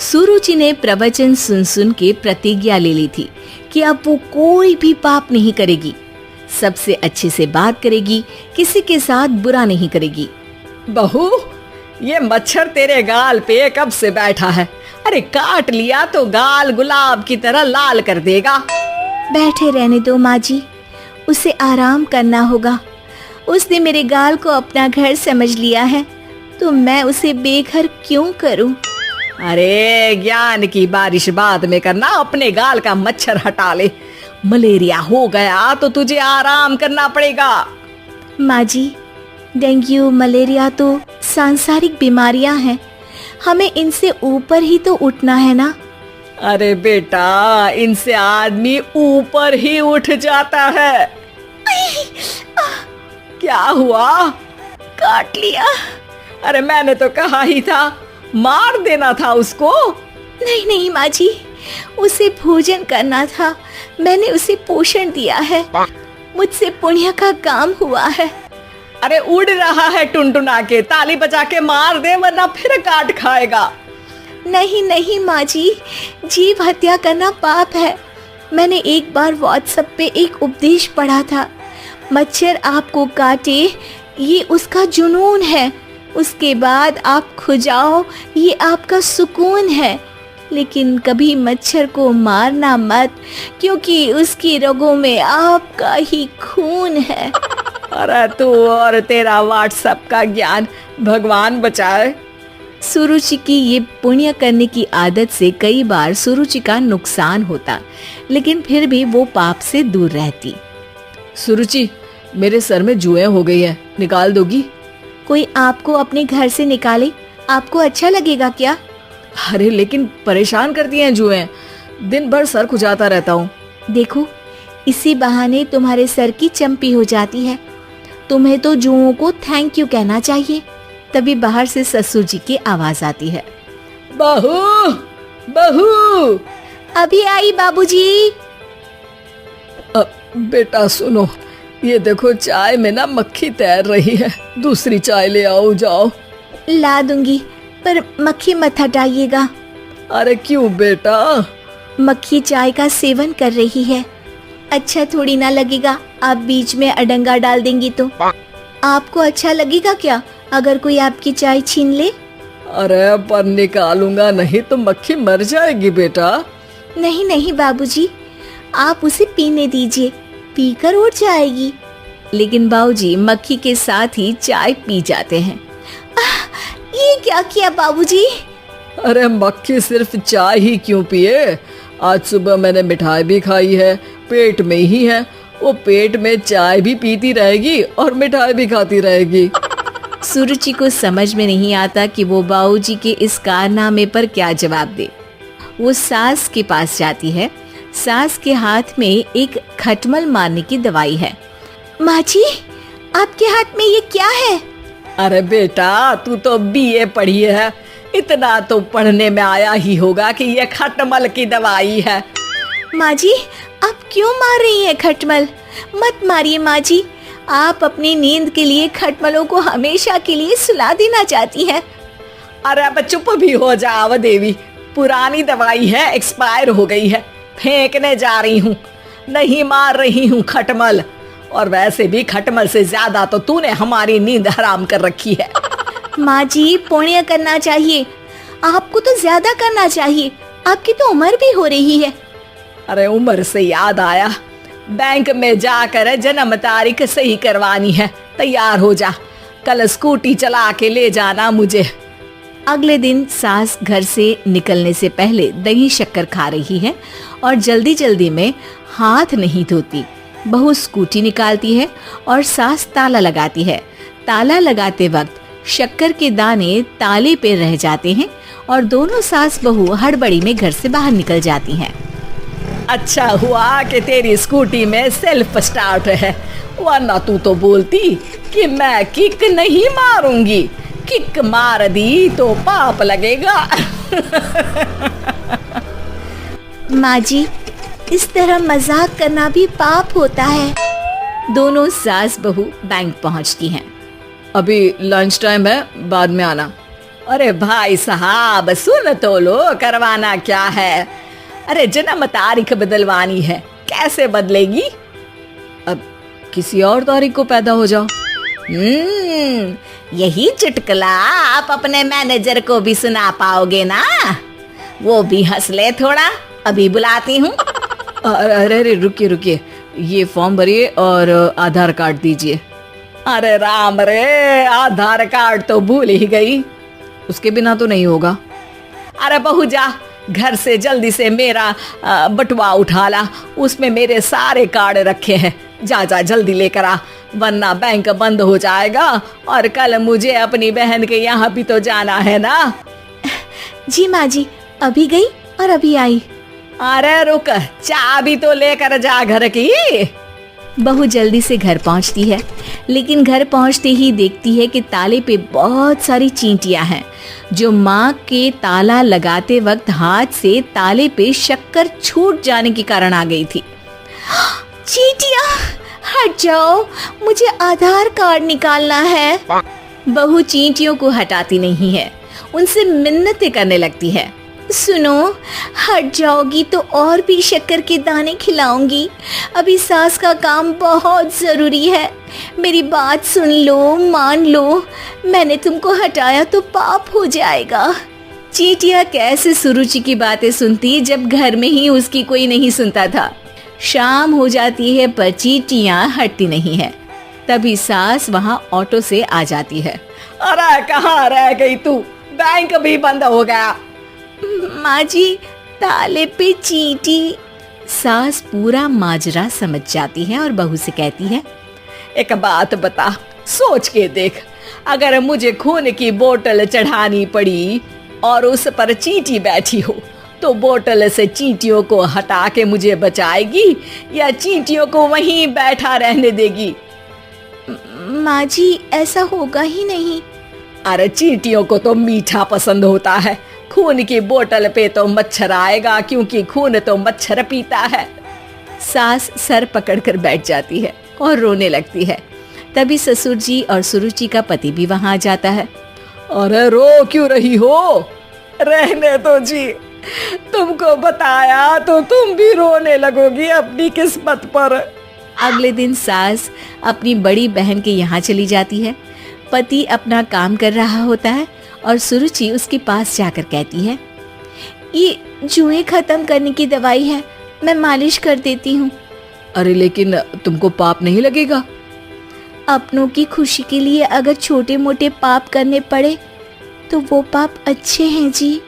सुरुचि ने प्रवचन सुन सुन के प्रतिज्ञा ले ली थी कि अब वो कोई भी पाप नहीं करेगी, सबसे अच्छे से बात करेगी, किसी के साथ बुरा नहीं करेगी। बहू, ये मच्छर तेरे गाल पे कब से बैठा है? अरे काट लिया तो गाल गुलाब की तरह लाल कर देगा। बैठे रहने दो माँ जी, उसे आराम करना होगा। उसने मेरे गाल को अपना घर समझ लिया है, तो मैं उसे बेघर क्यों करूं? अरे ज्ञान की बारिश बाद में करना, अपने गाल का मच्छर हटा ले। मलेरिया हो गया तो तुझे आराम करना पड़ेगा। माँ जी, डेंगू मलेरिया तो सांसारिक बीमारियां हैं, हमें इनसे ऊपर ही तो उठना है ना। अरे बेटा, इनसे आदमी ऊपर ही उठ जाता है। क्या हुआ? काट लिया। अरे मैंने तो कहा ही था, मार देना था उसको। नहीं नहीं माँ जी, उसे भोजन करना था, मैंने उसे पोषण दिया है, मुझसे पुण्य का काम हुआ है। अरे उड़ रहा है टुनटुना के, ताली बजा के मार दे वरना फिर काट खाएगा। नहीं नहीं माँ जी, जीव हत्या करना पाप है। मैंने एक बार व्हाट्सएप पे एक उपदेश पढ़ा था, मच्छर आपको काटे ये उसका जुनून है, उसके बाद आप खुजाओ ये आपका सुकून है। लेकिन कभी मच्छर को मारना मत, क्योंकि उसकी रगों में आपका ही खून है। अरे तू और तेरा व्हाट्सएप का ज्ञान, भगवान बचाए। सुरुचि की ये पुण्य करने की आदत से कई बार सुरुचि का नुकसान होता, लेकिन फिर भी वो पाप से दूर रहती। सुरुचि, मेरे सर में जुएं हो गई है, निकाल दोगी? कोई आपको अपने घर से निकाले, आपको अच्छा लगेगा क्या? अरे लेकिन परेशान करती हैं जुएं, दिन भर सर खुजाता रहता हूँ। देखो, इसी बहाने तुम्हारे सर की चंपी हो जाती है। तुम्हें तो जुओं को थैंक यू कहना चाहिए। तभी बाहर से ससुर जी की आवाज आती है। बहू, बहू। अभी आई बाबूजी। बेटा सुनो, ये देखो चाय में ना मक्खी तैर रही है, दूसरी चाय ले आओ जाओ। ला दूंगी, पर मक्खी मत हटाइएगा। अरे क्यों बेटा? मक्खी चाय का सेवन कर रही है, अच्छा थोड़ी ना लगेगा आप बीच में अडंगा डाल देंगी तो। आपको अच्छा लगेगा क्या अगर कोई आपकी चाय छीन ले? अरे पर निकालूंगा नहीं तो मक्खी मर जाएगी बेटा। नहीं नहीं बाबूजी, आप उसे पीने दीजिए, पीकर उड़ जाएगी। लेकिन बाबूजी मक्खी के साथ ही चाय पी जाते हैं। ये क्या किया बाबूजी? अरे मक्खी सिर्फ चाय ही क्यों पिए, आज सुबह मैंने मिठाई भी खाई है, पेट में ही है, वो पेट में चाय भी पीती रहेगी और मिठाई भी खाती रहेगी। सुरुचि को समझ में नहीं आता कि वो बाबूजी के इस कारनामे पर क्या जवाब दे। वो सास के पास जाती है। सास के हाथ में एक खटमल मारने की दवाई है। माँ जी, आपके हाथ में ये क्या है? अरे बेटा, तू तो बीए पढ़ी है, इतना तो पढ़ने में आया ही होगा कि ये खटमल की दवाई है। माँ जी, आप क्यों मार रही हैं खटमल? मत मारिए माँ जी, आप अपनी नींद के लिए खटमलों को हमेशा के लिए सुला देना चाहती हैं। अरे अब चुप भी हो जाओ देवी, पुरानी दवाई है, एक्सपायर हो गई है, फेंकने जा रही हूँ, नहीं मार रही हूँ खटमल। और वैसे भी खटमल से ज्यादा तो तूने हमारी नींद हराम कर रखी है। माँ जी, पुण्य करना चाहिए, आपको तो ज्यादा करना चाहिए, आपकी तो उम्र भी हो रही है। अरे उम्र से याद आया, बैंक में जाकर जन्म तारीख सही करवानी है, तैयार हो जा, कल स्कूटी चला के ले जाना मुझे। अगले दिन सास घर से निकलने से पहले दही शक्कर खा रही है और जल्दी जल्दी में हाथ नहीं धोती। बहू स्कूटी निकालती है और सास ताला लगाती है। ताला लगाते वक्त शक्कर के दाने ताले पे रह जाते हैं और दोनों सास बहू हड़बड़ी में घर से बाहर निकल जाती हैं। अच्छा हुआ कि तेरी स्कूटी में सेल्फ स्टार्ट है, वरना तू तो बोलती कि मैं किक नहीं मारूंगी, किक मार दी तो पाप लगेगा। माँ जी, इस तरह मजाक करना भी पाप होता है। दोनों सास बहू बैंक पहुंचती हैं। अभी लंच टाइम है, बाद में आना। अरे भाई साहब सुन तो लो, करवाना क्या है? अरे जन्म तारीख बदलवानी है, कैसे बदलेगी? अब किसी और तारीख को पैदा हो जाओ। यही चुटकुला आप अपने मैनेजर को भी सुना पाओगे ना? वो भी हंस ले थोड़ा, अभी बुलाती हूँ। अरे अरे रुकिए रुकिए, ये फॉर्म भरिए और आधार कार्ड दीजिए। अरे राम रे, आधार कार्ड तो भूल ही गई, उसके बिना तो नहीं होगा। अरे बहू जा, घर से जल्दी से मेरा बटुआ उठा ला, उसमें मेरे सारे कार्ड रखे हैं। जा जा जल्दी लेकर आ, वरना बैंक बंद हो जाएगा और कल मुझे अपनी बहन के यहाँ भी तो जाना है ना। जी माँ जी, अभी गई और अभी आई। अरे रुक, चाबी तो लेकर जा घर की। बहू जल्दी से घर पहुंचती है, लेकिन घर पहुंचते ही देखती है कि ताले पे बहुत सारी चींटियां हैं, जो माँ के ताला लगाते वक्त हाथ से ताले पे शक्कर छूट जाने के कारण आ गई थी। चींटियां हट जाओ, मुझे आधार कार्ड निकालना है। बहू चींटियों को हटाती नहीं है, उनसे मिन्नतें करने लगती है। सुनो, हट जाओगी तो और भी शक्कर के दाने खिलाऊंगी। अभी सास का काम बहुत जरूरी है, मेरी बात सुन लो, मान लो। मैंने तुमको हटाया तो पाप हो जाएगा। चींटियां कैसे सुरुचि की बातें सुनती जब घर में ही उसकी कोई नहीं सुनता था। शाम हो जाती है पर चींटियां हटती नहीं है। तभी सास वहाँ ऑटो से आ जाती है। अरे कहाँ रह गई तू? बैंक भी बंद हो गया। माँ जी, ताले पे चींटी। सास पूरा माजरा समझ जाती है और बहू से कहती है, एक बात बता, सोच के देख, अगर मुझे खून की बोतल चढ़ानी पड़ी और उस पर चींटी बैठी हो, तो बोतल से चींटियों को हटा के मुझे बचाएगी या चींटियों को वहीं बैठा रहने देगी? माँ जी, ऐसा होगा ही नहीं। अरे चींटियों को तो मीठा पसंद होता है, खून की बोतल पे तो मच्छर आएगा, क्योंकि खून तो मच्छर पीता है। सास सर पकड़कर बैठ जाती है और रोने लगती है। तभी ससुर जी और सुरुचि का पति भी वहां आ जाता है। अरे रो क्यों रही हो? रहने दो जी, तुमको बताया तो तुम भी रोने लगोगी अपनी किस्मत पर। अगले दिन सास अपनी बड़ी बहन के यहाँ चली जाती है। पति अपना काम कर रहा होता है और सुरुचि उसके पास जाकर कहती है, ये जुए खत्म करने की दवाई है, मैं मालिश कर देती हूँ। अरे लेकिन तुमको पाप नहीं लगेगा? अपनों की खुशी के लिए अगर छोटे मोटे पाप करने पड़े तो वो पाप अच्छे हैं जी।